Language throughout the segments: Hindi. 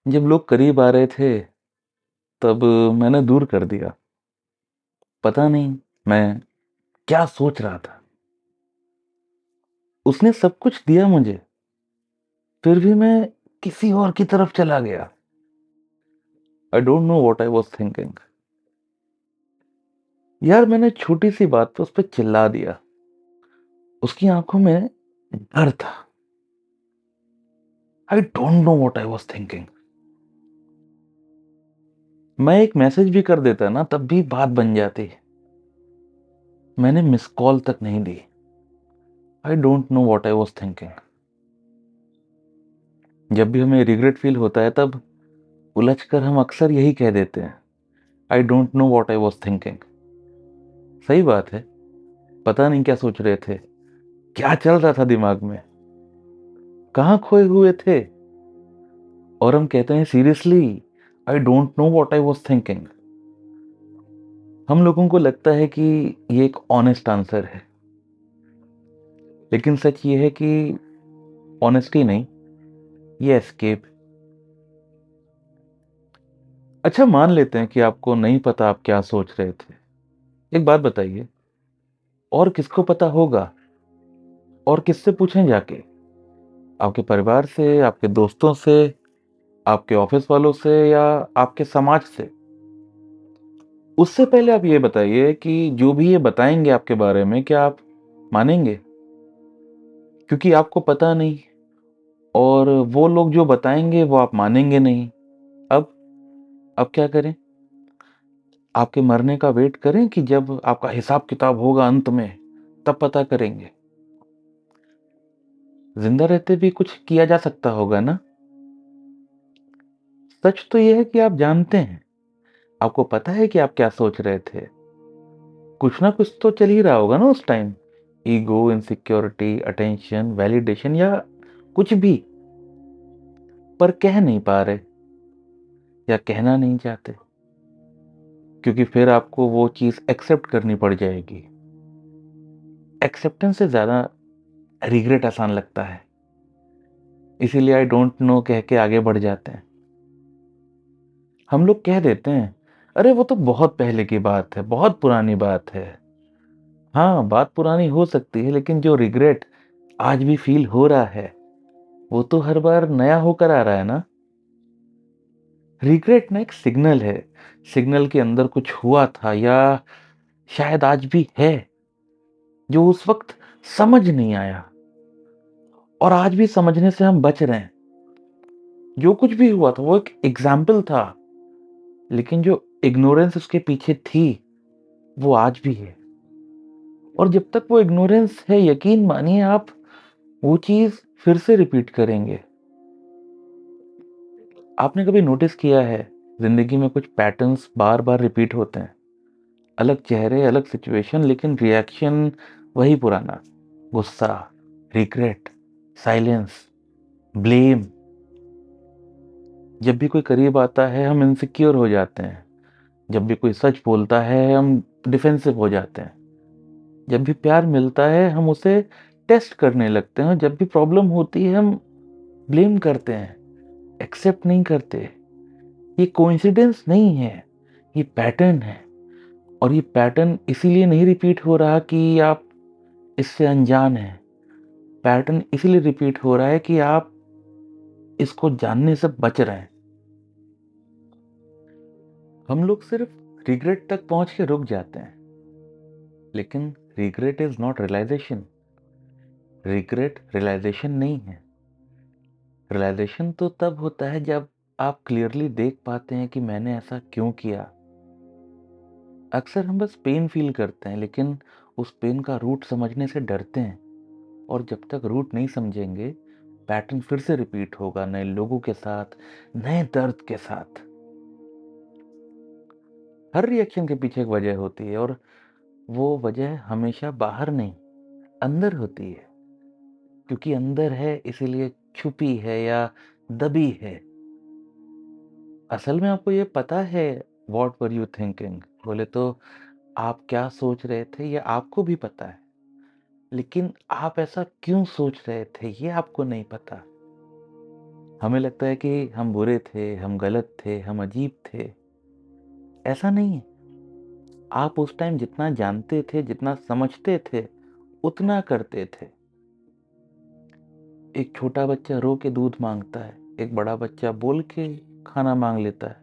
जब लोग करीब आ रहे थे, तब मैंने दूर कर दिया। पता नहीं मैं क्या सोच रहा था। उसने सब कुछ दिया मुझे, फिर भी मैं किसी और की तरफ चला गया। आई don't know what I was thinking. यार मैंने छोटी-सी बात पे उस पे चिल्ला दिया। उसकी आँखों में डर था। आई don't know what I was thinking. मैं एक मैसेज भी कर देता ना तब भी बात बन जाती। मैंने मिस कॉल तक नहीं दी। I don't know what I was thinking. जब भी हमें रिग्रेट फील होता है तब उलझकर हम अक्सर यही कह देते हैं, आई don't know what I was thinking. सही बात है, पता नहीं क्या सोच रहे थे, क्या चल रहा था दिमाग में, कहाँ खोए हुए थे। और हम कहते हैं seriously, I don't know what I was thinking. हम लोगों को लगता है कि ये एक ऑनेस्ट आंसर है, लेकिन सच ये है कि ऑनेस्टी नहीं, ये एस्केप। अच्छा मान लेते हैं कि आपको नहीं पता आप क्या सोच रहे थे। एक बात बताइए, और किसको पता होगा? और किससे पूछें जाके? आपके परिवार से, आपके दोस्तों से, आपके ऑफिस वालों से या आपके समाज से? उससे पहले आप ये बताइए कि जो भी ये बताएँगे आपके बारे में, क्या आप मानेंगे? क्योंकि आपको पता नहीं, और वो लोग जो बताएँगे वो आप मानेंगे नहीं। अब अब क्या करें? आपके मरने का वेट करें कि जब आपका हिसाब-किताब होगा अंत में, तब पता करेंगे? ज़िंदा रहते भी कुछ किया जा सकता होगा ना? सच तो ये है कि आप जानते हैं, आपको पता है कि आप क्या सोच रहे थे। कुछ ना कुछ तो चल ही रहा होगा ना उस time. Ego, insecurity, attention, validation या कुछ भी, पर कह नहीं पा रहे या कहना नहीं चाहते, क्योंकि फिर आपको वो चीज़ एक्सेप्ट करनी पड़ जाएगी। एक्सेप्टेंस से ज़्यादा रिग्रेट आसान लगता है, इसीलिए आई डोंट नो कह के आगे बढ़ जाते हैं। हम लोग कह देते हैं, अरे वो तो बहुत पहले की बात है, बहुत पुरानी बात है। हाँ, बात पुरानी हो सकती है, लेकिन जो रिग्रेट आज भी फील हो रहा है, वो तो हर बार नया होकर आ रहा है ना। रिग्रेट ना एक सिग्नल है। सिग्नल के अंदर कुछ हुआ था या शायद आज भी है, जो उस वक़्त समझ नहीं आया, और आज भी समझने से हम बच रहे हैं। जो कुछ भी हुआ था वो एक एग्ज़ाम्पल था, लेकिन जो इग्नोरेंस उसके पीछे थी, वो आज भी है। और जब तक वो इग्नोरेंस है, यकीन मानिए आप वो चीज़ फिर से रिपीट करेंगे। आपने कभी नोटिस किया है, ज़िंदगी में कुछ पैटर्न्स बार-बार रिपीट होते हैं। अलग चेहरे, अलग सिचुएशन, लेकिन रिएक्शन वही पुराना। गुस्सा, रिग्रेट, साइलेंस, ब्लेम। जब भी कोई करीब आता है हम इनसिक्योर हो जाते हैं। जब भी कोई सच बोलता है हम डिफेंसिव हो जाते हैं। जब भी प्यार मिलता है हम उसे टेस्ट करने लगते हैं। जब भी प्रॉब्लम होती है हम ब्लेम करते हैं, एक्सेप्ट नहीं करते। ये कोइंसिडेंस नहीं है, ये पैटर्न है। और ये पैटर्न इसीलिए नहीं रिपीट हो रहा कि आप इससे अनजान हैं। पैटर्न इसीलिए रिपीट हो रहा है कि आप इसको जानने से बच रहे हैं। हम लोग सिर्फ रिग्रेट तक पहुंच के रुक जाते हैं, लेकिन regret is not realisation. Regret realisation नहीं है। रियलाइजेशन तो तब होता है जब आप क्लियरली देख पाते हैं कि मैंने ऐसा क्यों किया। अक्सर हम बस पेन फील करते हैं, लेकिन उस पेन का रूट समझने से डरते हैं। और जब तक रूट नहीं समझेंगे, पैटर्न फिर से रिपीट होगा, नए लोगों के साथ, नए दर्द के साथ। हर रिएक्शन के पीछे एक वजह होती है, और वो वजह हमेशा बाहर नहीं, अंदर होती है। क्योंकि अंदर है इसीलिए छुपी है या दबी है। असल में आपको ये पता है व्हाट वर यू थिंकिंग? बोले तो आप क्या सोच रहे थे ये आपको भी पता है, लेकिन आप ऐसा क्यों सोच रहे थे ये आपको नहीं पता। हमें लगता है कि हम बुरे थे, हम गलत थे, हम अजीब थे। ऐसा नहीं है। आप उस टाइम जितना जानते थे, जितना समझते थे, उतना करते थे। एक छोटा बच्चा रो के दूध माँगता है, एक बड़ा बच्चा बोल के खाना माँग लेता है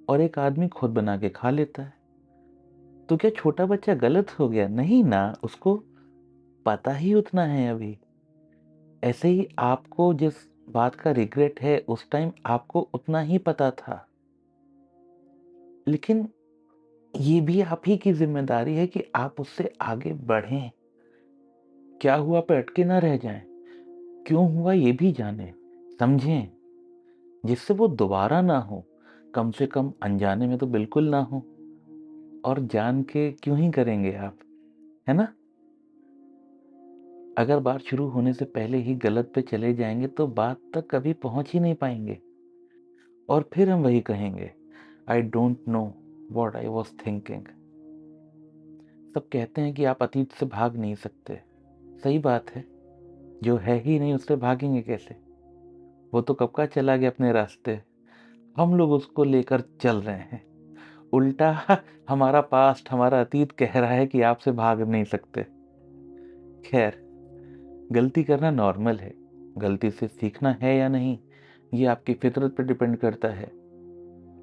और एक आदमी खुद बना के खा लेता है। तो क्या छोटा बच्चा गलत हो गया? नहीं ना, उसको पता ही उतना है अभी। ऐसे ही आपको जिस बात का रिग्रेट है, उस टाइम आपको उतना ही पता था। लेकिन ये भी आप ही की ज़िम्मेदारी है कि आप उससे आगे बढ़ें। क्या हुआ पे अटके ना रह जाएँ। क्यों हुआ ये भी जानें, समझें, जिससे वो दोबारा ना हो। कम से कम अनजाने में तो बिल्कुल ना हो। और जान के क्यों ही करेंगे आप, है ना? अगर बात शुरू होने से पहले ही गलत पे चले जाएँगे तो बात तक कभी पहुँच ही नहीं पाएँगे। और फिर हम वही कहेंगे, आई don't know what I was thinking. सब कहते हैं कि आप अतीत से भाग नहीं सकते। सही बात है, जो है ही नहीं उससे भागेंगे कैसे? वो तो कब का चला गया अपने रास्ते, हम लोग उसको लेकर चल रहे हैं। उल्टा हमारा पास्ट, हमारा अतीत कह रहा है कि आपसे भाग नहीं सकते। खैर, गलती करना नॉर्मल है। गलती से सीखना है या नहीं, ये आपकी फितरत पे डिपेंड करता है।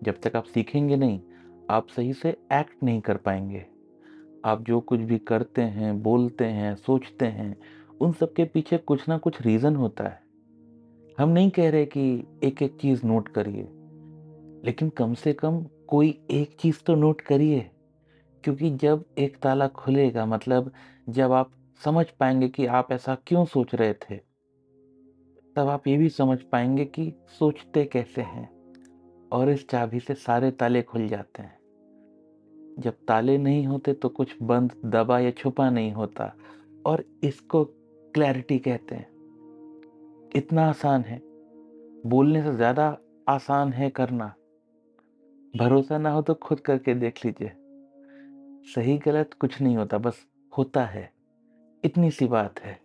जब तक आप सीखेंगे नहीं, आप सही से एक्ट नहीं कर पाएँगे। आप जो कुछ भी करते हैं, बोलते हैं, सोचते हैं, उन सब के पीछे कुछ ना कुछ रीज़न होता है। हम नहीं कह रहे कि एक-एक चीज़ नोट करिए, लेकिन कम से कम कोई एक चीज़ तो नोट करिए। क्योंकि जब एक ताला खुलेगा, मतलब जब आप समझ पाएँगे कि आप ऐसा क्यों सोच रहे थे, तब आप ये भी समझ पाएँगे कि सोचते कैसे हैं। और इस चाबी से सारे ताले खुल जाते हैं। जब ताले नहीं होते तो कुछ बंद, दबा या छुपा नहीं होता, और इसको क्लैरिटी कहते हैं। इतना आसान है, बोलने से ज़्यादा आसान है करना। भरोसा ना हो तो खुद करके देख लीजिए। सही गलत कुछ नहीं होता, बस होता है। इतनी सी बात है।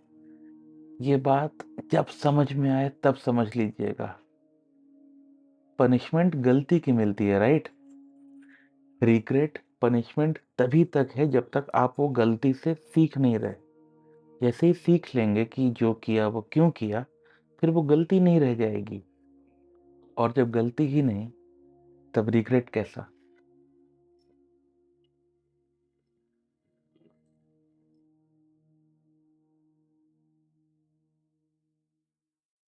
ये बात जब समझ में आए तब समझ लीजिएगा। पनिशमेंट गलती की मिलती है, राइट? रिग्रेट, पनिशमेंट तभी तक है जब तक आप वो गलती से सीख नहीं रहे। जैसे ही सीख लेंगे कि जो किया वो क्यों किया, फिर वो गलती नहीं रह जाएगी। और जब गलती ही नहीं, तब रिग्रेट कैसा?